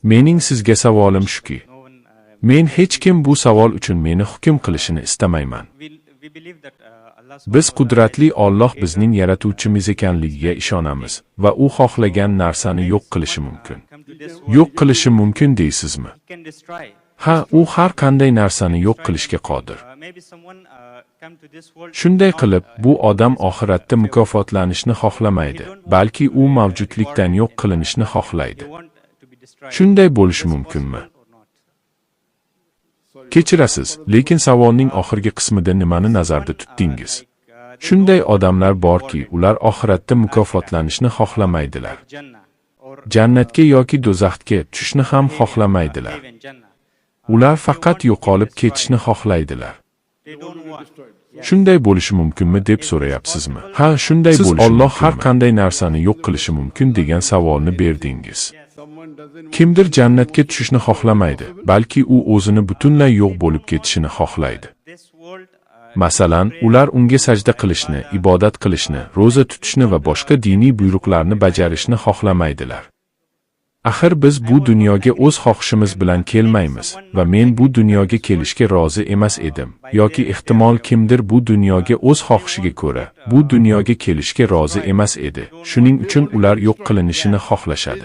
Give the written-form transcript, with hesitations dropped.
Mening sizga savolim shuki, men hech kim bu savol uchun meni hukm qilishini istamayman. Biz qudratli Alloh bizning yaratuvchimiz ekanligiga ishonamiz va u xohlagan narsani yo'q qilishi mumkin. Yo'q qilishi mumkin deysizmi? Ha, u har qanday narsani yo'q qilishga qodir. Shunday qilib, bu odam oxiratda mukofotlanishni xohlamaydi, balki u mavjudlikdan yo'q qilinishni xohlaydi. Shunday bo'lishi mumkinmi? Kechirasiz, lekin savolning oxirgi qismida nimani nazarda tutdingiz? Shunday odamlar borki, ular oxiratda mukofotlanishni xohlamaydilar. Jannatga yoki do'zaxga tushishni ham xohlamaydilar. Ular faqat yo'qolib ketishni xohlaydilar. Shunday bo'lishi mumkinmi deb so'rayapsizmi? Ha, shunday bo'lishi mumkin. Siz Alloh har qanday narsani yo'q qilishi mumkin degan savolni berdingiz. Kimdir jannatga tushishni xohlamaydi, balki u o'zini butunlay yo'q bo'lib ketishini xohlaydi. Masalan, ular unga sajda qilishni, ibodat qilishni, roza tutishni va boshqa diniy buyruqlarni bajarishni xohlamaydilar. Axir biz bu dunyoga o'z xohishimiz bilan kelmaymiz va men bu dunyoga kelishga rozi emas edim, yoki ehtimol kimdir bu dunyoga o'z xohishiga ko'ra bu dunyoga kelishga rozi emas edi. Shuning uchun ular yo'q qilinishini xohlashadi.